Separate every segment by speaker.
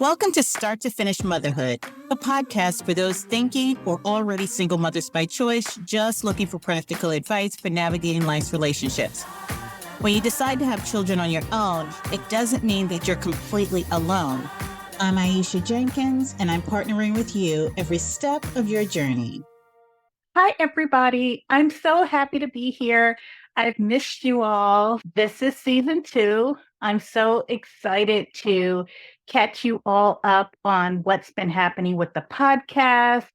Speaker 1: Welcome to Start to Finish Motherhood, a podcast for those thinking or already single mothers by choice, just looking for practical advice for navigating life's relationships. When you decide to have children on your own, it doesn't mean that you're completely alone. I'm Aisha Jenkins, and I'm partnering with you every step of your journey.
Speaker 2: Hi, everybody. I'm so happy to be here. I've missed you all. This is season 2. I'm so excited to catch you all up on what's been happening with the podcast,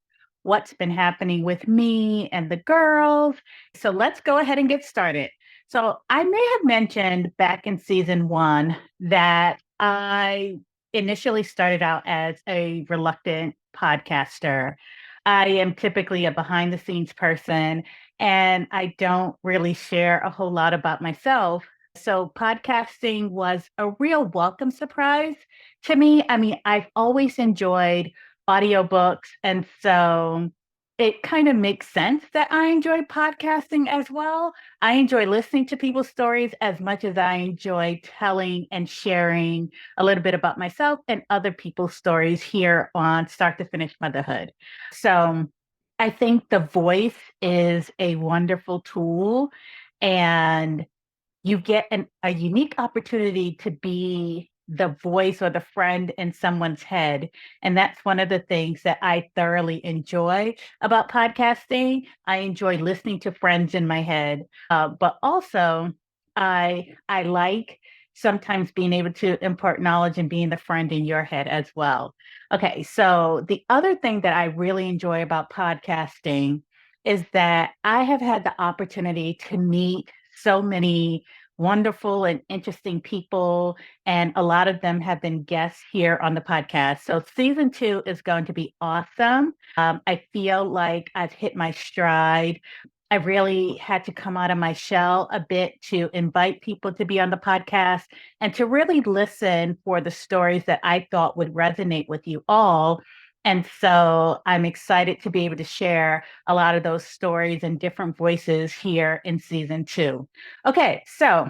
Speaker 2: what's been happening with me and the girls. So let's go ahead and get started. So I may have mentioned back in season 1 that I initially started out as a reluctant podcaster. I am typically a behind the scenes person and I don't really share a whole lot about myself. So, podcasting was a real welcome surprise to me. I mean, I've always enjoyed audiobooks. And so it kind of makes sense that I enjoy podcasting as well. I enjoy listening to people's stories as much as I enjoy telling and sharing a little bit about myself and other people's stories here on Start to Finish Motherhood. So I think the voice is a wonderful tool, and you get a unique opportunity to be the voice or the friend in someone's head. And that's one of the things that I thoroughly enjoy about podcasting. I enjoy listening to friends in my head, but also I like sometimes being able to impart knowledge and being the friend in your head as well. Okay, so the other thing that I really enjoy about podcasting is that I have had the opportunity to meet so many wonderful and interesting people, and a lot of them have been guests here on the podcast. So, season 2 is going to be awesome. I feel like I've hit my stride. I really had to come out of my shell a bit to invite people to be on the podcast and to really listen for the stories that I thought would resonate with you all. And so I'm excited to be able to share a lot of those stories and different voices here in season 2. Okay, so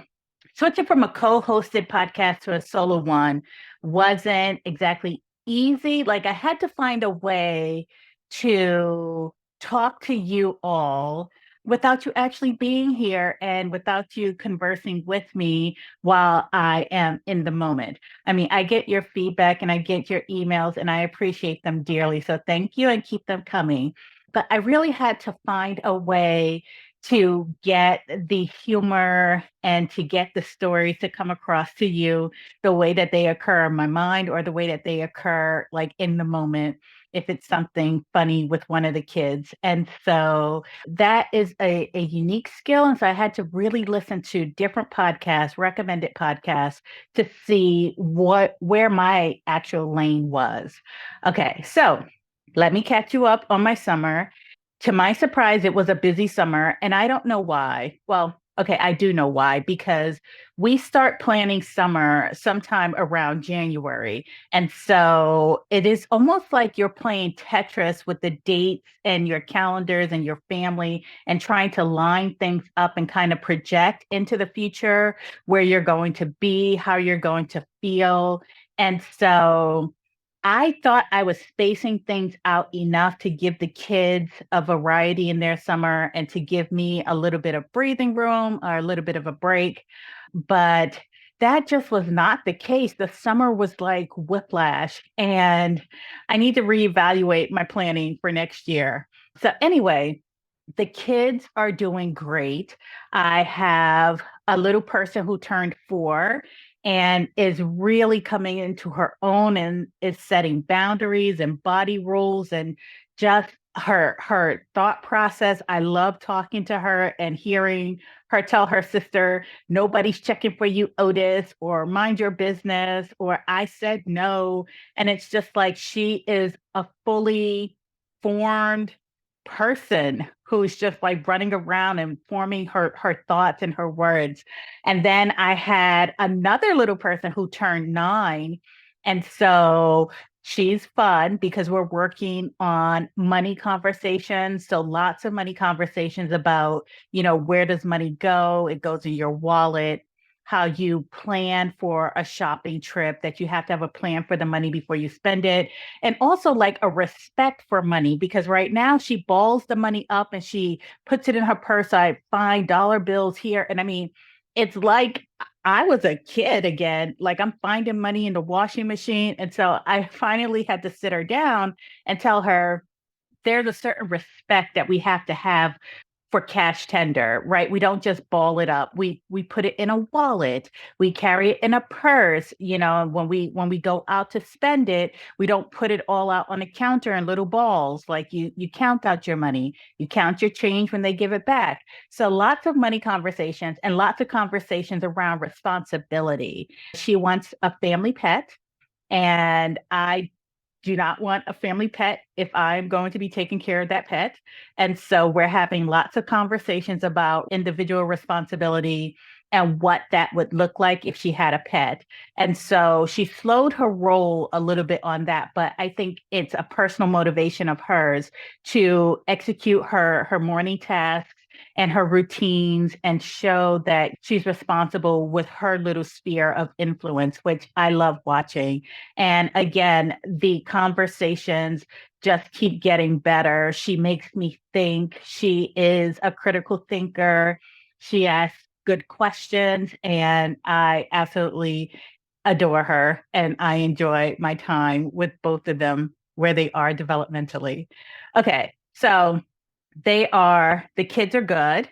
Speaker 2: switching from a co-hosted podcast to a solo one wasn't exactly easy. Like I had to find a way to talk to you all without you actually being here and without you conversing with me while I am in the moment. I mean, I get your feedback and I get your emails and I appreciate them dearly. So thank you and keep them coming. But I really had to find a way to get the humor and to get the stories to come across to you the way that they occur in my mind or the way that they occur like in the moment if it's something funny with one of the kids. And so that is a unique skill. And so I had to really listen to different podcasts, recommended podcasts, to see where my actual lane was. Okay, so let me catch you up on my summer. To my surprise, it was a busy summer, and I don't know why. Well, okay, I do know why, because we start planning summer sometime around January. And so it is almost like you're playing Tetris with the dates and your calendars and your family and trying to line things up and kind of project into the future where you're going to be, how you're going to feel. And so I thought I was spacing things out enough to give the kids a variety in their summer and to give me a little bit of breathing room or a little bit of a break. But that just was not the case. The summer was like whiplash, and I need to reevaluate my planning for next year. So, anyway, the kids are doing great. I have a little person who turned 4 and is really coming into her own and is setting boundaries and body rules and just her thought process. I love talking to her and hearing her tell her sister, nobody's checking for you, Otis, or mind your business, or I said no. And it's just like she is a fully formed person who's just like running around and forming her thoughts and her words. And then I had another little person who turned 9. And so she's fun because we're working on money conversations. So lots of money conversations about, where does money go? It goes in your wallet. how you plan for a shopping trip, that you have to have a plan for the money before you spend it. And also like a respect for money, because right now she balls the money up and she puts it in her purse. I find dollar bills here. And I mean, it's like I was a kid again. Like I'm finding money in the washing machine. And so I finally had to sit her down and tell her there's a certain respect that we have to have for cash tender, right? We don't just ball it up. We put it in a wallet. We carry it in a purse. You know, when we go out to spend it, we don't put it all out on the counter in little balls. Like you count out your money. You count your change when they give it back. So lots of money conversations and lots of conversations around responsibility. She wants a family pet, and I do not want a family pet if I'm going to be taking care of that pet. And so we're having lots of conversations about individual responsibility and what that would look like if she had a pet. And so she slowed her roll a little bit on that, but I think it's a personal motivation of hers to execute her morning tasks and her routines and show that she's responsible with her little sphere of influence, which I love watching. And again, the conversations just keep getting better. She makes me think. She is a critical thinker. She asks good questions, and I absolutely adore her. And I enjoy my time with both of them where they are developmentally. Okay, so the kids are good.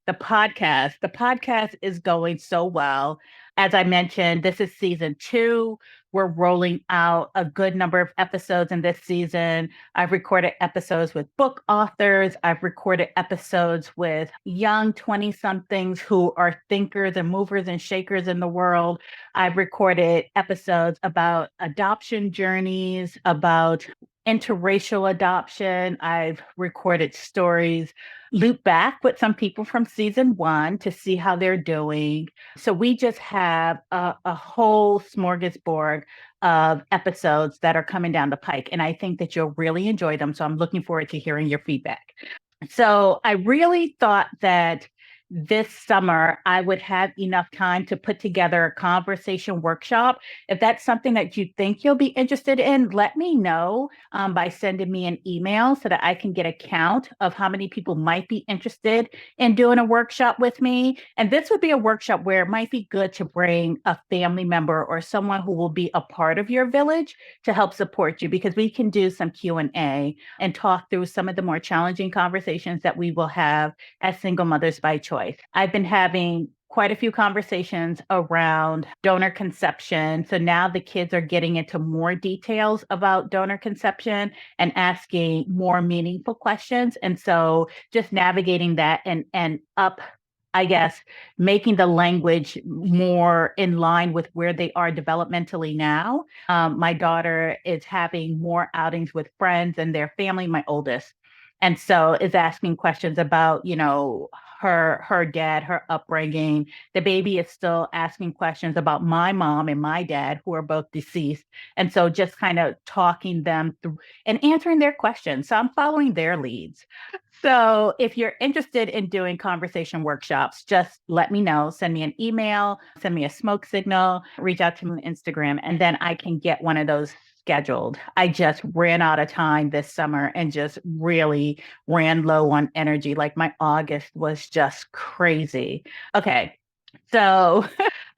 Speaker 2: The podcast is going so well. As I mentioned, this is season 2. We're rolling out a good number of episodes in this season. I've recorded episodes with book authors. I've recorded episodes with young 20 somethings who are thinkers and movers and shakers in the world. I've recorded episodes about adoption journeys, about interracial adoption. I've recorded stories, loop back with some people from season 1 to see how they're doing. So we just have a whole smorgasbord of episodes that are coming down the pike. And I think that you'll really enjoy them. So I'm looking forward to hearing your feedback. So I really thought that this summer I would have enough time to put together a conversation workshop. If that's something that you think you'll be interested in, let me know by sending me an email so that I can get a count of how many people might be interested in doing a workshop with me. And this would be a workshop where it might be good to bring a family member or someone who will be a part of your village to help support you, because we can do some Q&A and talk through some of the more challenging conversations that we will have as single mothers by choice. I've been having quite a few conversations around donor conception. So now the kids are getting into more details about donor conception and asking more meaningful questions. And so just navigating that and up, I guess, making the language more in line with where they are developmentally now. My daughter is having more outings with friends and their family, my oldest. And so is asking questions about, her dad, her upbringing. The baby is still asking questions about my mom and my dad, who are both deceased. And so just kind of talking them through and answering their questions. So I'm following their leads. So if you're interested in doing conversation workshops, just let me know. Send me an email, send me a smoke signal, reach out to me on Instagram, and then I can get one of those scheduled. I just ran out of time this summer and just really ran low on energy. Like my August was just crazy. Okay. So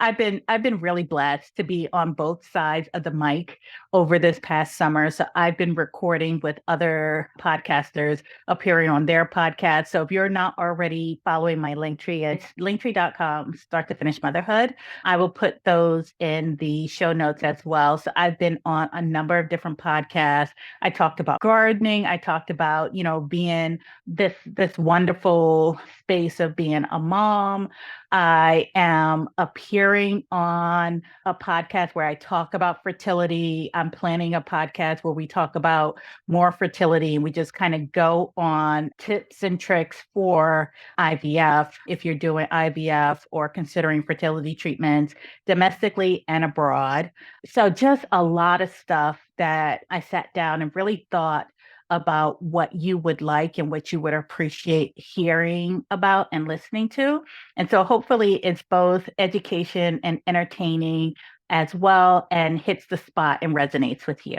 Speaker 2: I've been really blessed to be on both sides of the mic over this past summer. So I've been recording with other podcasters, appearing on their podcast. So if you're not already following my Linktree, it's linktree.com start to finish motherhood. I will put those in the show notes as well. So I've been on a number of different podcasts. I talked about gardening. I talked about, being this wonderful space of being a mom. I am appearing on a podcast where I talk about fertility. I'm planning a podcast where we talk about more fertility, and we just kind of go on tips and tricks for IVF, if you're doing IVF or considering fertility treatments domestically and abroad. So just a lot of stuff that I sat down and really thought about what you would like and what you would appreciate hearing about and listening to. And so hopefully it's both education and entertaining as well and hits the spot and resonates with you.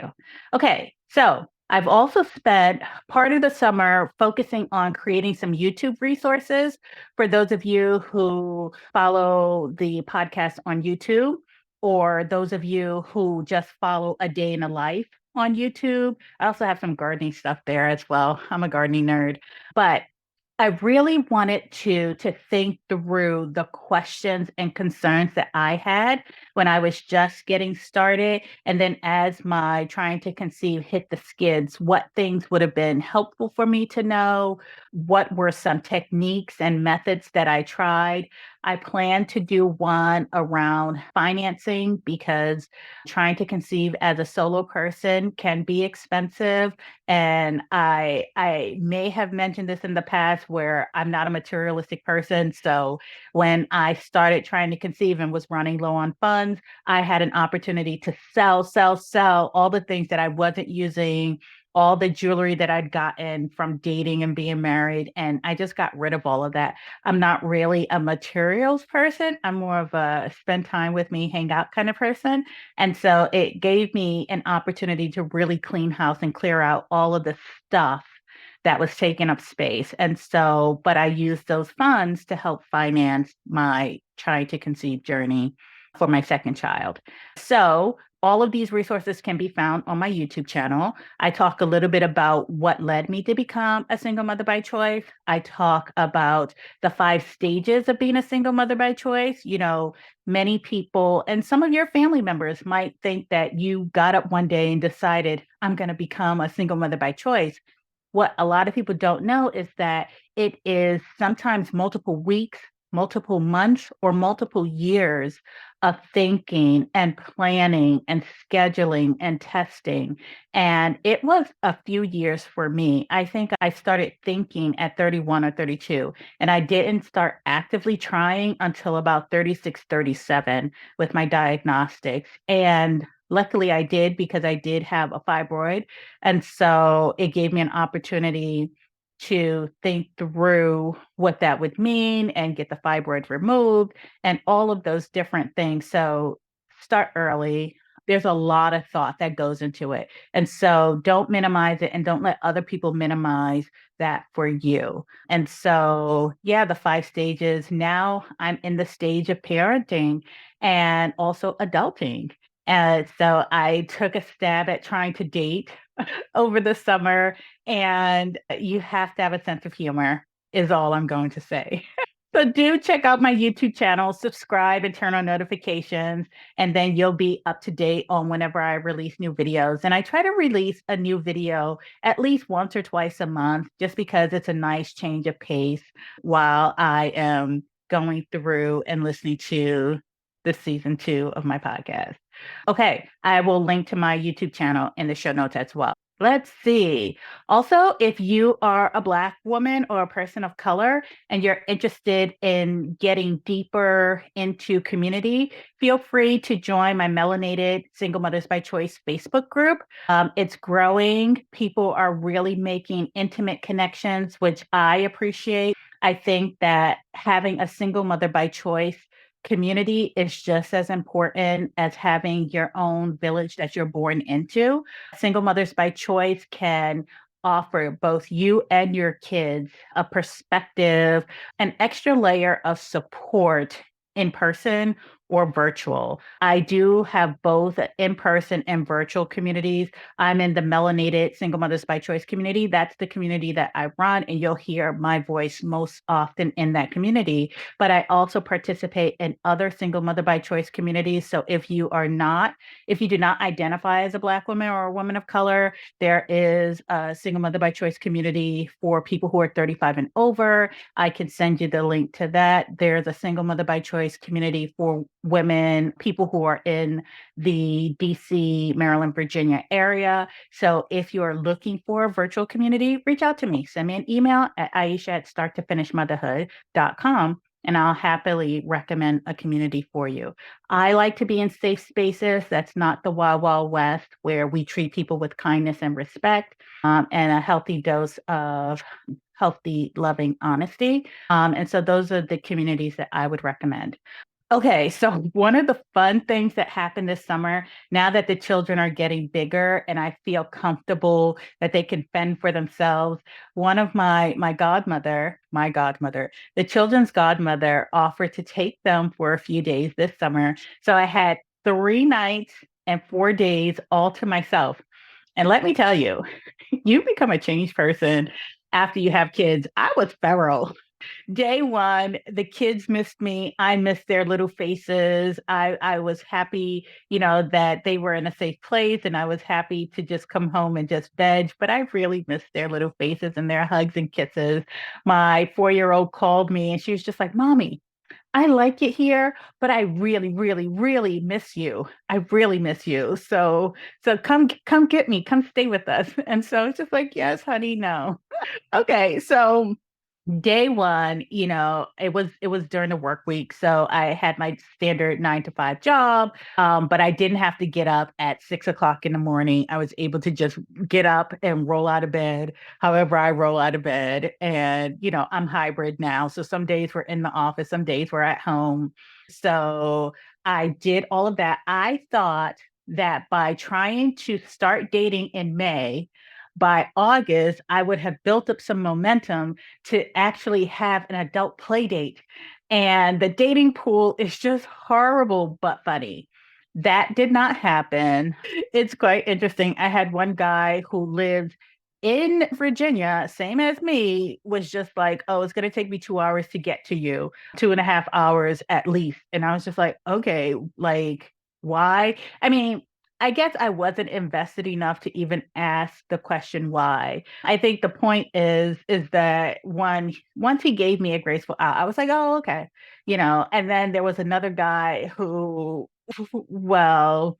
Speaker 2: Okay, so I've also spent part of the summer focusing on creating some YouTube resources for those of you who follow the podcast on YouTube, or those of you who just follow a day in a life on YouTube. I also have some gardening stuff there as well. I'm a gardening nerd, but I really wanted to think through the questions and concerns that I had when I was just getting started. And then as my trying to conceive hit the skids, what things would have been helpful for me to know? What were some techniques and methods that I tried? I plan to do one around financing because trying to conceive as a solo person can be expensive. And I may have mentioned this in the past where I'm not a materialistic person. So when I started trying to conceive and was running low on funds, I had an opportunity to sell all the things that I wasn't using, all the jewelry that I'd gotten from dating and being married. And I just got rid of all of that. I'm not really a materials person. I'm more of a spend time with me, hang out kind of person. And so it gave me an opportunity to really clean house and clear out all of the stuff that was taking up space. And so, but I used those funds to help finance my trying to conceive journey for my second child. So, all of these resources can be found on my YouTube channel. I talk a little bit about what led me to become a single mother by choice. I talk about the 5 stages of being a single mother by choice. You know, many people and some of your family members might think that you got up one day and decided, I'm going to become a single mother by choice. What a lot of people don't know is that it is sometimes multiple weeks, multiple months, or multiple years of thinking and planning and scheduling and testing. And it was a few years for me. I think I started thinking at 31 or 32, and I didn't start actively trying until about 36, 37 with my diagnostics. And luckily I did because I did have a fibroid. And so it gave me an opportunity to think through what that would mean and get the fibroid removed and all of those different things. So start early. There's a lot of thought that goes into it. And so don't minimize it and don't let other people minimize that for you. And so, yeah, the 5 stages. Now I'm in the stage of parenting and also adulting. And so I took a stab at trying to date over the summer, and you have to have a sense of humor, is all I'm going to say. So do check out my YouTube channel, subscribe and turn on notifications, and then you'll be up to date on whenever I release new videos. And I try to release a new video at least once or twice a month, just because it's a nice change of pace while I am going through and listening to the season 2 of my podcast. Okay, I will link to my YouTube channel in the show notes as well. Let's see. Also, if you are a Black woman or a person of color and you're interested in getting deeper into community, feel free to join my Melanated Single Mothers by Choice Facebook group. It's growing. People are really making intimate connections, which I appreciate. I think that having a single mother by choice community is just as important as having your own village that you're born into. Single mothers by choice can offer both you and your kids a perspective, an extra layer of support in person or virtual. I do have both in person and virtual communities. I'm in the Melanated Single Mothers by Choice community. That's the community that I run, and you'll hear my voice most often in that community. But I also participate in other single mother by choice communities. So if you do not identify as a Black woman or a woman of color, there is a single mother by choice community for people who are 35 and over. I can send you the link to that. There's a single mother by choice community for women, people who are in the DC, Maryland, Virginia area. So if you're looking for a virtual community, reach out to me. Send me an email at Aisha at starttofinishmotherhood.com, and I'll happily recommend a community for you. I like to be in safe spaces. That's not the Wild Wild West, where we treat people with kindness and respect, and a healthy dose of healthy, loving honesty. And so those are the communities that I would recommend. Okay, so one of the fun things that happened this summer, now that the children are getting bigger and I feel comfortable that they can fend for themselves, one of my godmother, the children's godmother offered to take them for a few days this summer. So I had 3 nights and 4 days all to myself. And let me tell you, you become a changed person after you have kids. I was feral. Day one, the kids missed me. I missed their little faces. I was happy, that they were in a safe place, and I was happy to just come home and just veg. But I really missed their little faces and their hugs and kisses. My 4-year-old called me and she was just like, "Mommy, I like it here, but I really, really, really miss you. I really miss you. So come get me. Come stay with us." And so it's just like, "Yes, honey, no." Okay, so day one, it was during the work week. So I had my standard 9 to 5 job. But I didn't have to get up at 6 o'clock in the morning. I was able to just get up and roll out of bed, however I roll out of bed. And, I'm hybrid now. So some days we're in the office, some days we're at home. So I did all of that. I thought that by trying to start dating in May, by August, I would have built up some momentum to actually have an adult play date. And the dating pool is just horrible but funny. That did not happen. It's quite interesting. I had one guy who lived in Virginia, same as me, was just like, "Oh, it's going to take me 2 hours to get to you, 2.5 hours at least." And I was just like, okay, like, why? I mean, I guess I wasn't invested enough to even ask the question why. I think the point is that once he gave me a graceful out, I was like, "Oh, okay." And then there was another guy who, well,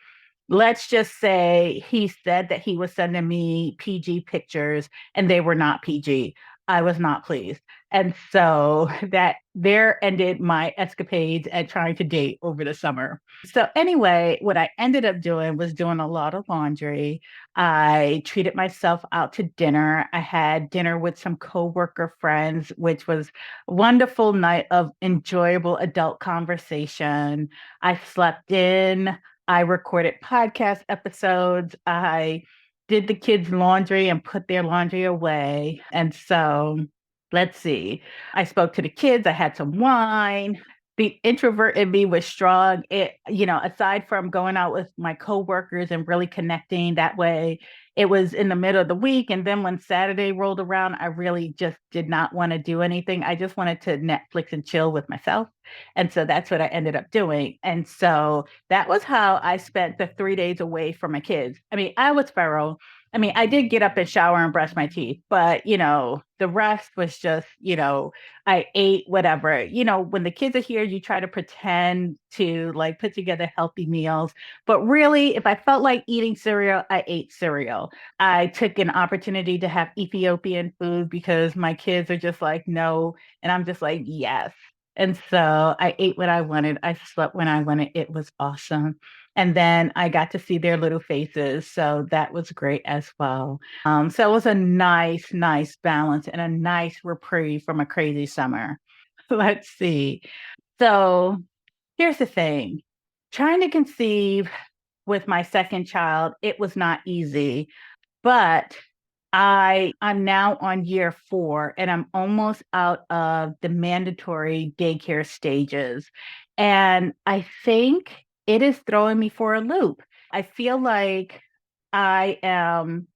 Speaker 2: let's just say he said that he was sending me PG pictures and they were not PG. I was not pleased. And so that there ended my escapades at trying to date over the summer. So anyway, what I ended up doing was doing a lot of laundry. I treated myself out to dinner. I had dinner with some coworker friends, which was a wonderful night of enjoyable adult conversation. I slept in. I recorded podcast episodes. I did the kids' laundry and put their laundry away. And so, let's see. I spoke to the kids. I had some wine. The introvert in me was strong. Aside from going out with my coworkers and really connecting that way, it was in the middle of the week. And then when Saturday rolled around, I really just did not want to do anything. I just wanted to Netflix and chill with myself. And so that's what I ended up doing. And so that was how I spent the 3 days away from my kids. I mean, I was feral. I mean, I did get up and shower and brush my teeth, but the rest was just, I ate whatever. When the kids are here, you try to pretend to like put together healthy meals. But really, if I felt like eating cereal, I ate cereal. I took an opportunity to have Ethiopian food because my kids are just like, "No." And I'm just like, "Yes." And so I ate what I wanted. I slept when I wanted. It was awesome. And then I got to see their little faces. So that was great as well. So it was a nice, nice balance and a nice reprieve from a crazy summer. Let's see. So here's the thing, trying to conceive with my second child, it was not easy, but I'm now on year 4 and I'm almost out of the mandatory daycare stages. And I think it is throwing me for a loop. I feel like I am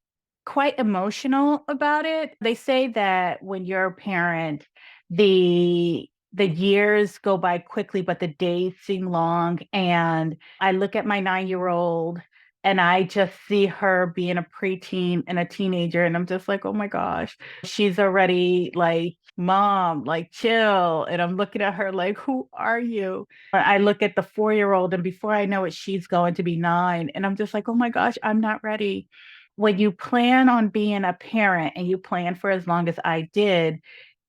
Speaker 2: quite emotional about it. They say that when you're a parent, the years go by quickly, but the days seem long. And I look at my 9-year-old and I just see her being a preteen and a teenager. And I'm just like, "Oh my gosh, she's already like, mom, like chill." And I'm looking at her like, "Who are you?" I look at the 4-year-old and before I know it, she's going to be 9. And I'm just like, "Oh my gosh, I'm not ready." When you plan on being a parent and you plan for as long as I did,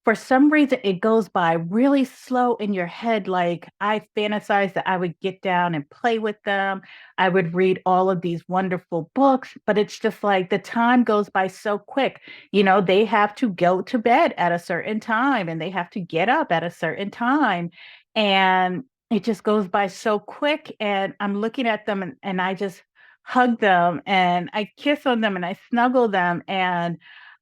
Speaker 2: for some reason it goes by really slow in your head. Like I fantasized that I would get down and play with them. I would read all of these wonderful books, but it's just like the time goes by so quick. They have to go to bed at a certain time and they have to get up at a certain time. And it just goes by so quick. And I'm looking at them and I just hug them and I kiss on them and I snuggle them. And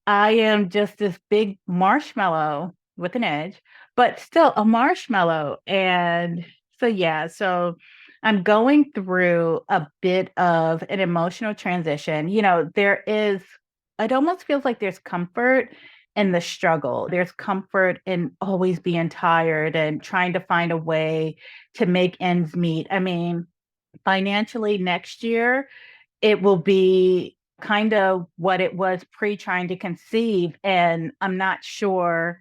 Speaker 2: I am just this big marshmallow with an edge, but still a marshmallow. And so, yeah, so I'm going through a bit of an emotional transition. It almost feels like there's comfort in the struggle. There's comfort in always being tired and trying to find a way to make ends meet. I mean, financially next year, it will be kind of what it was pre trying to conceive. And I'm not sure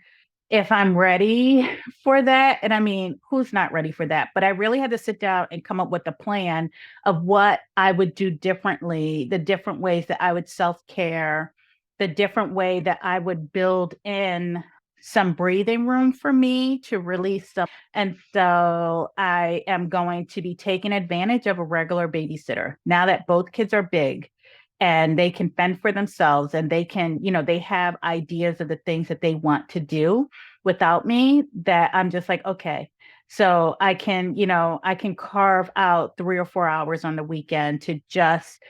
Speaker 2: if I'm ready for that. And I mean, who's not ready for that? But I really had to sit down and come up with a plan of what I would do differently, the different ways that I would self care, the different way that I would build in some breathing room for me to release some. And so I am going to be taking advantage of a regular babysitter now that both kids are big and they can fend for themselves and they can, they have ideas of the things that they want to do without me, that I'm just like, okay. So I can carve out 3 or 4 hours on the weekend to just,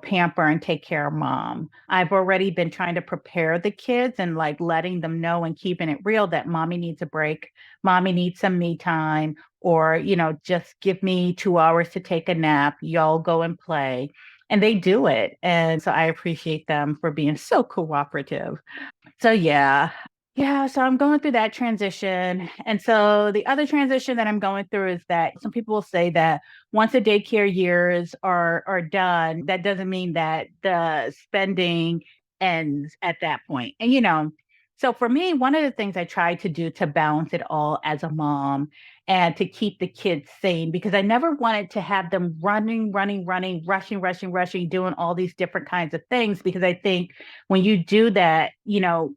Speaker 2: pamper and take care of mom. I've already been trying to prepare the kids and like letting them know and keeping it real that mommy needs a break, mommy needs some me time, or, just give me 2 hours to take a nap. Y'all go and play. And they do it. And so I appreciate them for being so cooperative. So yeah. Yeah, so I'm going through that transition. And so the other transition that I'm going through is that some people will say that once the daycare years are done, that doesn't mean that the spending ends at that point. And so for me, one of the things I try to do to balance it all as a mom and to keep the kids sane, because I never wanted to have them running, running, running, rushing, rushing, rushing, doing all these different kinds of things. Because I think when you do that,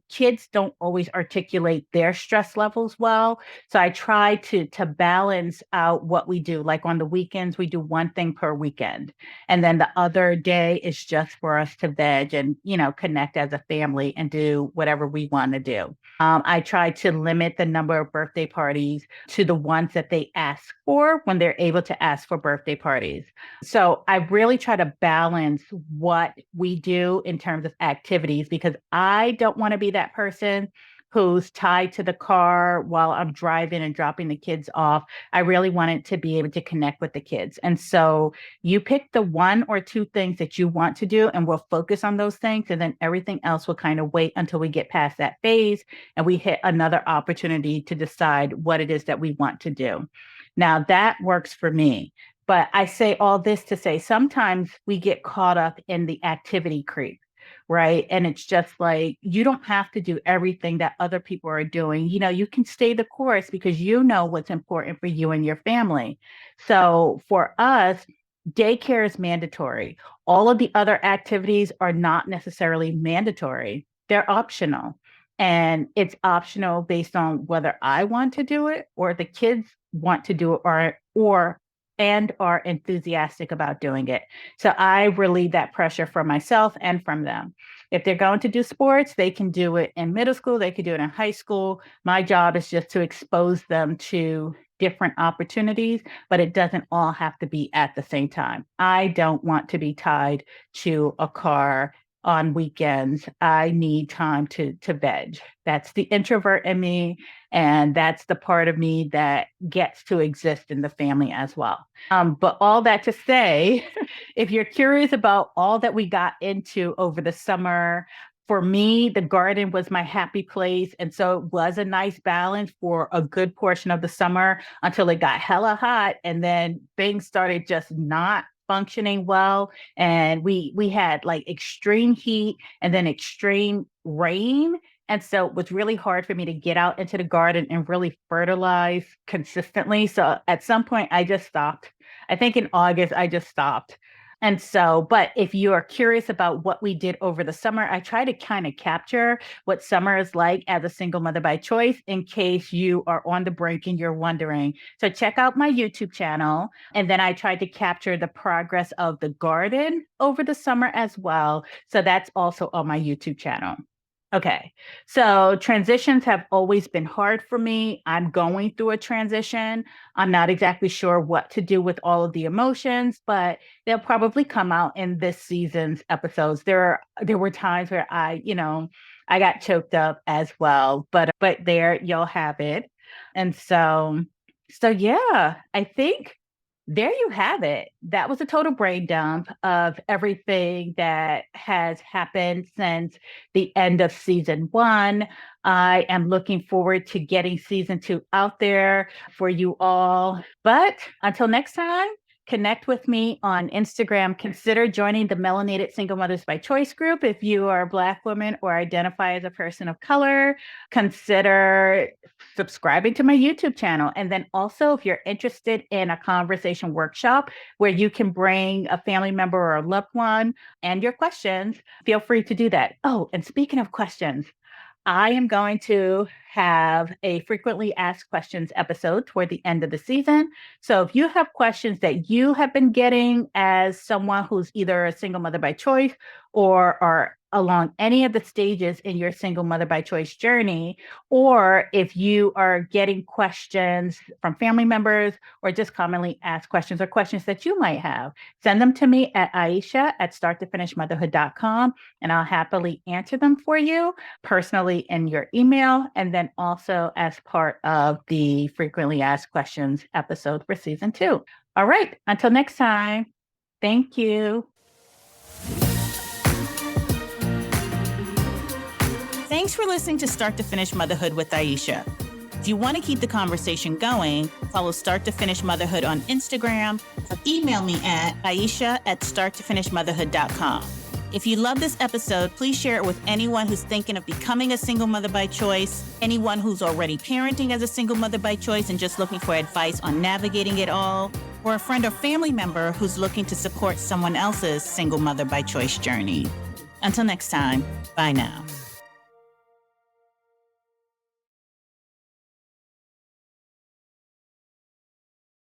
Speaker 2: kids don't always articulate their stress levels well. So I try to balance out what we do. Like on the weekends, we do one thing per weekend. And then the other day is just for us to veg and, connect as a family and do whatever we want to do. I try to limit the number of birthday parties to the ones that they ask for when they're able to ask for birthday parties. So I really try to balance what we do in terms of activities, because I don't want to be that person who's tied to the car while I'm driving and dropping the kids off. I really wanted to be able to connect with the kids. And so you pick the one or two things that you want to do, and we'll focus on those things. And then everything else will kind of wait until we get past that phase and we hit another opportunity to decide what it is that we want to do. Now, that works for me. But I say all this to say sometimes we get caught up in the activity creep, right? And it's just like, you don't have to do everything that other people are doing. You can stay the course because you know what's important for you and your family. So for us, daycare is mandatory. All of the other activities are not necessarily mandatory, they're optional. And it's optional based on whether I want to do it or the kids want to do it, or and are enthusiastic about doing it. So I relieve that pressure from myself and from them. If they're going to do sports, they can do it in middle school, they can do it in high school. My job is just to expose them to different opportunities, but it doesn't all have to be at the same time. I don't want to be tied to a car on weekends. I need time to veg. That's the introvert in me, and that's the part of me that gets to exist in the family as well. But all that to say, if you're curious about all that we got into over the summer, for me, the garden was my happy place. And so it was a nice balance for a good portion of the summer until it got hella hot. And then things started just not functioning well. And we had like extreme heat and then extreme rain. And so it was really hard for me to get out into the garden and really fertilize consistently. So at some point, I just stopped. I think in August, I just stopped. And so, but if you are curious about what we did over the summer, I try to kind of capture what summer is like as a single mother by choice in case you are on the brink and you're wondering. So check out my YouTube channel. And then I tried to capture the progress of the garden over the summer as well. So that's also on my YouTube channel. Okay. So transitions have always been hard for me. I'm going through a transition. I'm not exactly sure what to do with all of the emotions, but they'll probably come out in this season's episodes. There were times where I got choked up as well, but there you'll have it. And so yeah, I think there you have it. That was a total brain dump of everything that has happened since the end of season one. I am looking forward to getting season two out there for you all. But until next time, connect with me on Instagram. Consider joining the Melanated Single Mothers by Choice group if you are a Black woman or identify as a person of color. Consider subscribing to my YouTube channel. And then also, if you're interested in a conversation workshop where you can bring a family member or a loved one and your questions, feel free to do that. Oh, and speaking of questions, I am going to have a frequently asked questions episode toward the end of the season. So if you have questions that you have been getting as someone who's either a single mother by choice or are along any of the stages in your single mother by choice journey, or if you are getting questions from family members or just commonly asked questions or questions that you might have, send them to me at Aisha at starttofinishmotherhood.com, and I'll happily answer them for you personally in your email, and then also as part of the frequently asked questions episode for season 2. All right, until next time, thank you.
Speaker 1: Thanks for listening to Start to Finish Motherhood with Aisha. If you want to keep the conversation going, follow Start to Finish Motherhood on Instagram or email me at Aisha at starttofinishmotherhood.com. If you love this episode, please share it with anyone who's thinking of becoming a single mother by choice, anyone who's already parenting as a single mother by choice and just looking for advice on navigating it all, or a friend or family member who's looking to support someone else's single mother by choice journey. Until next time, bye now.